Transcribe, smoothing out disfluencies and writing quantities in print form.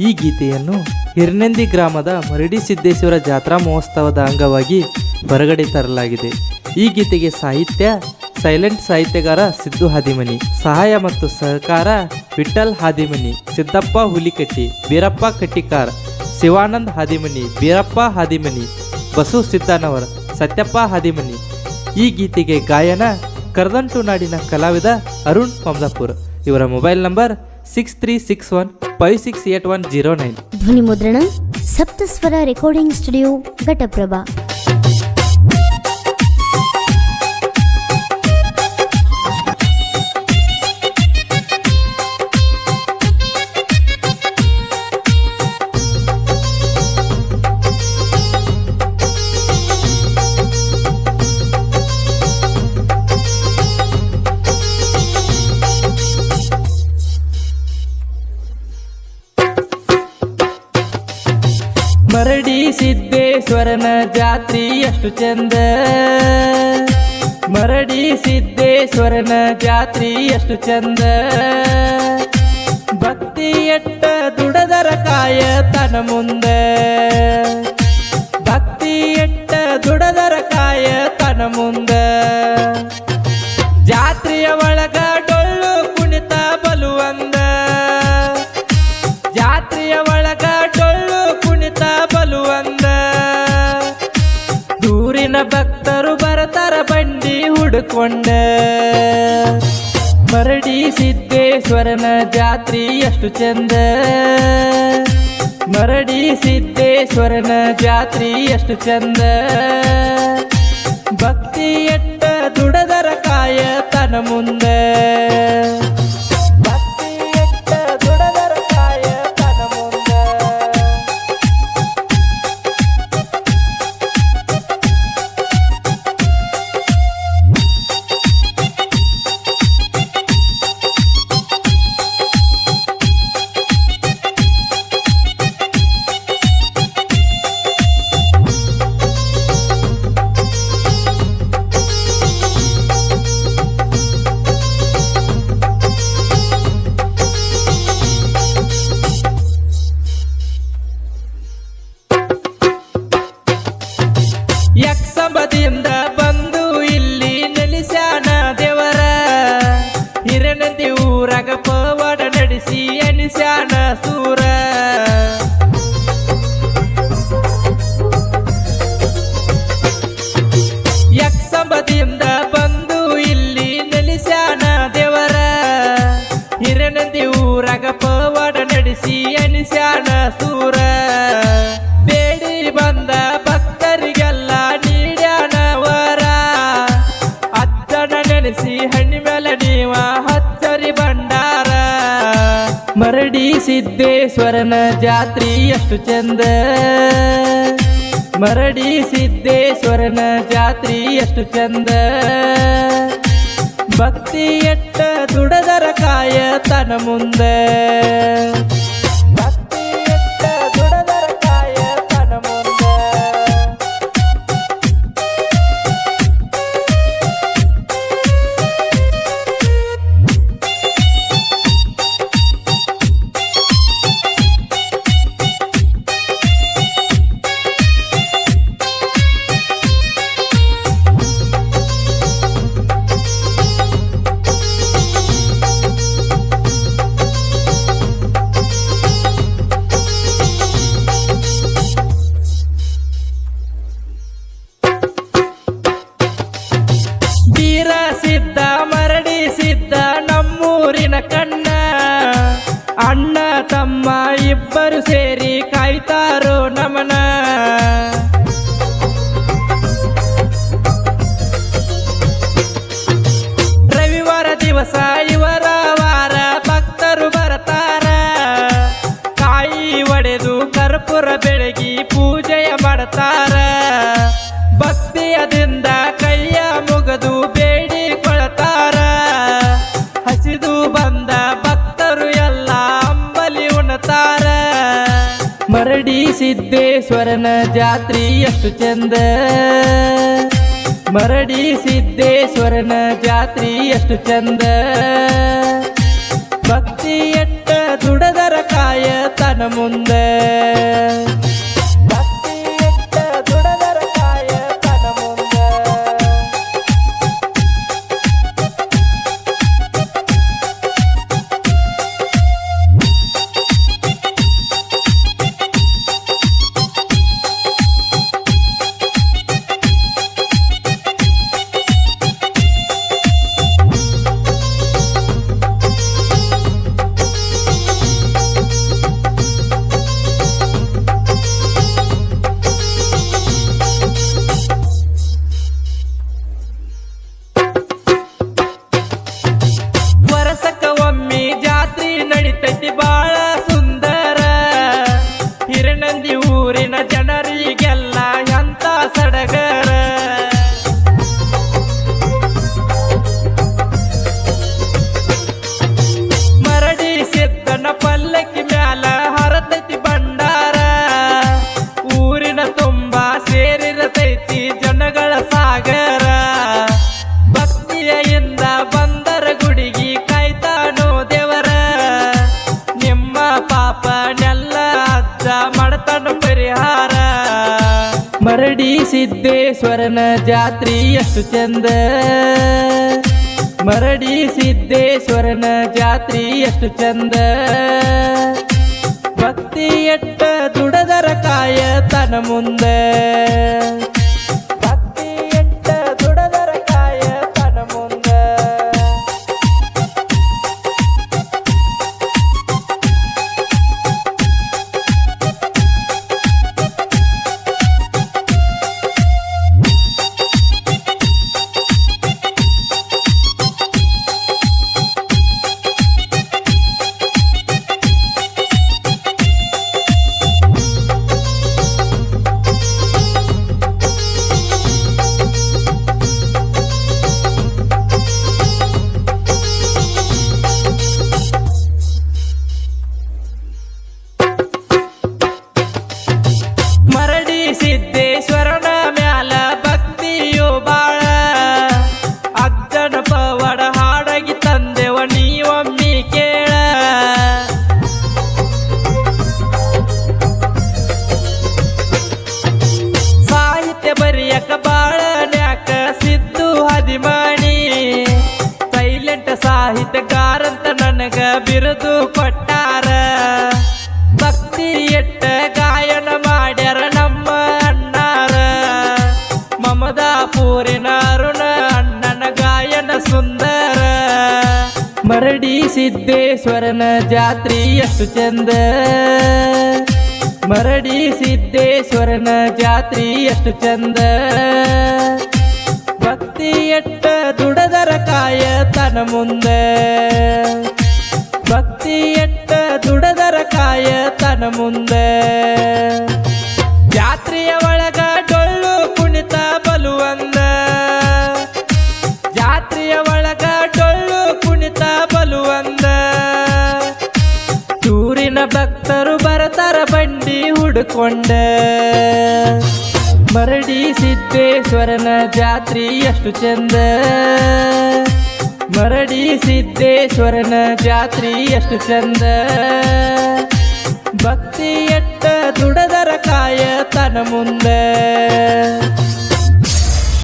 ಈ ಗೀತೆಯನ್ನು ಹಿರನಂದಿ ಗ್ರಾಮದ ಮರಡಿ ಸಿದ್ದೇಶ್ವರ ಜಾತ್ರಾ ಮಹೋತ್ಸವದ ಅಂಗವಾಗಿ ಹೊರಗಡೆ ತರಲಾಗಿದೆ. ಈ ಗೀತೆಗೆ ಸಾಹಿತ್ಯ ಸೈಲೆಂಟ್ ಸಾಹಿತ್ಯಗಾರ ಸಿದ್ದು ಹಾದಿಮನಿ, ಸಹಾಯ ಮತ್ತು ಸಹಕಾರ ವಿಠಲ್ ಹಾದಿಮನಿ, ಸಿದ್ದಪ್ಪ ಹುಲಿಕಟ್ಟಿ, ಬೀರಪ್ಪ ಕಟ್ಟಿಕಾರ್, ಶಿವಾನಂದ್ ಹಾದಿಮನಿ, ಬೀರಪ್ಪ ಹಾದಿಮನಿ, ಬಸು ಸಿದ್ದನವರ, ಸತ್ಯಪ್ಪ ಹಾದಿಮನಿ. ಈ ಗೀತೆಗೆ ಗಾಯನ ಕರದಂಟು ನಾಡಿನ ಕಲಾವಿದ ಅರುಣ್ ಪಂದಾಪುರ್. ಇವರ ಮೊಬೈಲ್ ನಂಬರ್ 6361568109. ಧ್ವನಿ ಮುದ್ರಣ ಸಪ್ತಸ್ವರ ರೆಕಾರ್ಡಿಂಗ್ ಸ್ಟುಡಿಯೋ ಘಟಪ್ರಭಾ. ಮರಡಿ ಸಿದ್ದೇಶ್ವರನ ಜಾತ್ರಿ ಎಷ್ಟು ಚಂದ, ಮರಡಿ ಸಿದ್ದೇಶ್ವರನ ಜಾತ್ರಿ ಎಷ್ಟು ಚಂದ. ಭಕ್ತಿ ಎಟ್ಟ ದುಡದರ ಕಾಯ ತನ ಮುಂದ, ಭಕ್ತಿ ಎಟ್ಟ ದುಡದರ ಕಾಯ ತನ ಮುಂದ. ಜಾತ್ರೆಯ ಒಳಗ ಡೊಳ್ಳು ಕುಣಿತ ಬಲುವಂದ, ಜಾತ್ರೆಯ ಒಳಗ ಡೊಳ್ಳು ಕುಣಿತ ಬಲುವಂದ. ದೂರಿನ ಭಕ್ತರು ಬರತಾರ ಬಂಡಿ ಹುಡುಕೊಂಡ. ಮರಡಿ ಸಿದ್ದೇಶ್ವರನ ಜಾತ್ರಿ ಎಷ್ಟು ಚಂದ, ಮರಡಿ ಸಿದ್ದೇಶ್ವರನ ಜಾತ್ರಿ ಎಷ್ಟು ಚಂದ. ಭಕ್ತಿ ಎಟ್ಟ ದುಡದರ ಕಾಯ ತನ ಮುಂದ, ಭಕ್ತಿ ಎಟ್ಟ ದುಡದರ ಕಾಯ ತನ ಮುಂದ. ಯಕ್ಷಂಬದಿಂದ ಬಂದು ಇಲ್ಲಿ ನೆಲೆಸ್ಯಾನ ದೇವರ, ಹಿರನಂದಿ ಊರಾಗ ಪವಾಡ ನಡೆಸಿ ಎನಿಸ್ಯಾನ ಸೂರ. ಯಕ್ಷಂಬದಿಂದ ಬಂದು ಇಲ್ಲಿ ನೆಲೆಸ್ಯಾನ ದೇವರ, ಹಿರನಂದಿ ಊರಾಗ ಪವಾಡ ನಡೆಸಿ ಎನಿಸ್ಯಾನ ಸೂರ. ಬೇಡಿ ಬಂದ ಭಕ್ತರಿಗೆಲ್ಲ ನೀಡ್ಯಾನ ವರ, ಅಜ್ಜನ ನೆನೆಸಿ ಹಣ್ಣಿ ಮೇಲೆ ನೀವ ಹಚ್ಚರಿ ಭಂಡಾರ. ಮರಡಿ ಸಿದ್ದೇಶ್ವರನ ಜಾತ್ರಿ ಎಷ್ಟು ಚಂದ, ಮರಡಿ ಸಿದ್ದೇಶ್ವರನ ಜಾತ್ರಿ ಎಷ್ಟು ಚಂದ. ಭಕ್ತಿ ಎಟ್ಟ ದುಡದರ ಕಾಯ ತನ ಮುಂದ, ಭಕ್ತಿ ಎಟ್ಟ ದುಡದರ ಕಾಯ ತನ ಮುಂದ. ಬೀರ ಸಿದ್ದ ಮರಡಿ ಸಿದ್ದ ನಮ್ಮೂರಿನ ಕಣ್ಣ, ಅಣ್ಣ ತಮ್ಮ ಇಬ್ಬರು ಸೇರಿ ಕಾಯ್ತಾರೋ ನಮನ. ರವಿವಾರ ದಿವಸ ಇವರ ವಾರ ಭಕ್ತರು ಬರತಾರ, ಕಾಯಿ ಒಡೆದು ಕರ್ಪೂರ ಬೆಳಗಿ ಪೂಜೆಯ ಮಾಡ್ತಾರ. ಭಕ್ತಿಯದಿಂದ ಕೈಯ ಮುಗದು ಬೇಡಿಕೊಳ್ತಾರ, ಹಸಿದು ಬಂದ ಭಕ್ತರು ಎಲ್ಲ ಅಂಬಲಿ ಉಣತಾರ. ಮರಡಿ ಸಿದ್ದೇಶ್ವರನ ಜಾತ್ರಿ ಎಷ್ಟು ಚಂದ, ಮರಡಿ ಸಿದ್ದೇಶ್ವರನ ಜಾತ್ರಿ ಎಷ್ಟು ಚಂದ. ಭಕ್ತಿ ಎಟ್ಟ ದುಡದರ ಕಾಯ ಕಾಯತನ ಮುಂದೆ ಭಕ್ತಿ ಇಟ್ಟ ದುಡದರ ಕಾಯತನ ಮುಂದೆ ವರ್ಷಕ್ಕೊಮ್ಮೆ ಜಾತ್ರೆ ನಡಿತೈತಿ ಬಾಳ ಸುಂದರ ಹಿರನಂದಿ ಊರಿನ ಜನರಿಗೆಲ್ಲ ಎಂತ ಸಡಗರ ಮರಡಿ ಸಿದ್ದನ ಪಲ್ಲಕ್ಕಿ ಮ್ಯಾಲ ಹರತೈತಿ ಭಂಡಾರ ಊರಿನ ತುಂಬ ಸೇರಿರತೈತಿ ಜನಗಳ ಸಾಗರ ಭಕ್ತಿಯಿಂದ ಬಂದರ ಗುಡಿಗಿ ಕಾಯ್ತಾನೋ ದೇವರ ನಿಮ್ಮ ಪಾಪನೆಲ್ಲ ಅಜ್ಜ ಮಾಡ್ತಾನ ಪರಿಹಾರ ಮರಡಿ ಸಿದ್ದೇಶ್ವರನ ಜಾತ್ರೆ ಎಷ್ಟು ಚಂದ ಮರಡಿ ಸಿದ್ದೇಶ್ವರನ ಜಾತ್ರೆ ಎಷ್ಟು ಚಂದ ಭಕ್ತಿ ಎಟ್ಟ ದುಡದರ ಕಾಯತನ ಮುಂದೆ ಭಕ್ತಿ ಎಟ್ಟ ದುಡದರ ಕಾಯತನ ಮುಂದೆ ಮರಡಿ ಸಿದ್ದೇಶ್ವರನ ಮ್ಯಾಲ ಭಕ್ತಿಯೋ ಬಾಳ ಅಜ್ಜನ ಪವಾಡ ಹಾಡಾಗಿ ತಂದೆವ ನೀವೊಮ್ಮೆ ಕೇಳ ಸಾಹಿತ್ಯ ಬರಿಯಕ ಬಾಳ ನ್ಯಾಕ ಸಿದ್ದು ಹದಿಮಣಿ ಸೈಲೆಂಟ್ ಸಾಹಿತ್ಯಗಾರಂತ ನನಗ ಬಿರುದು ಕೊಟ್ಟಾರ ಭಕ್ತಿ ಎಟ್ಟ ಗಾಯನ ಮಾಡ್ಯಾರ ನಮ್ಮ ಅಣ್ಣಾರ ಮಮದಾಪೂರಿನ ಅರುಣ ಅಣ್ಣನ ಗಾಯನ ಸುಂದರ ಮರಡಿ ಸಿದ್ದೇಶ್ವರನ ಜಾತ್ರೆ ಎಷ್ಟು ಚಂದ ಮರಡಿ ಸಿದ್ದೇಶ್ವರನ ಜಾತ್ರೆ ಎಷ್ಟು ಚಂದ ಭಕ್ತಿ ಎಟ್ಟ ದುಡದರ ಕಾಯತನ ಮುಂದೆ ಭಕ್ತಿ ಎಟ್ಟ ದುಡದರ ಕಾಯತನ ಮುಂದೆ ಜಾತ್ರೆಯ ಒಳಗ ಡೊಳ್ಳು ಕುಣಿತ ಬಲುವಂದ ಜಾತ್ರೆಯ ಒಳಗ ಡೊಳ್ಳು ಕುಣಿತ ಬಲುವಂದ ಊರಿನ ಭಕ್ತರು ಬರತಾರ ಬಂಡಿ ಹುಡುಕೊಂಡ ಮರಡಿ ಸಿದ್ದೇಶ್ವರನ ಜಾತ್ರೆ ಎಷ್ಟು ಚಂದ ಮರಡಿ ಸಿದ್ದೇಶ್ವರನ ಜಾತ್ರೆ ಎಷ್ಟು ಚಂದ ಭಕ್ತಿ ಎಟ್ಟ ದುಡದರ ಕಾಯತನ ಮುಂದೆ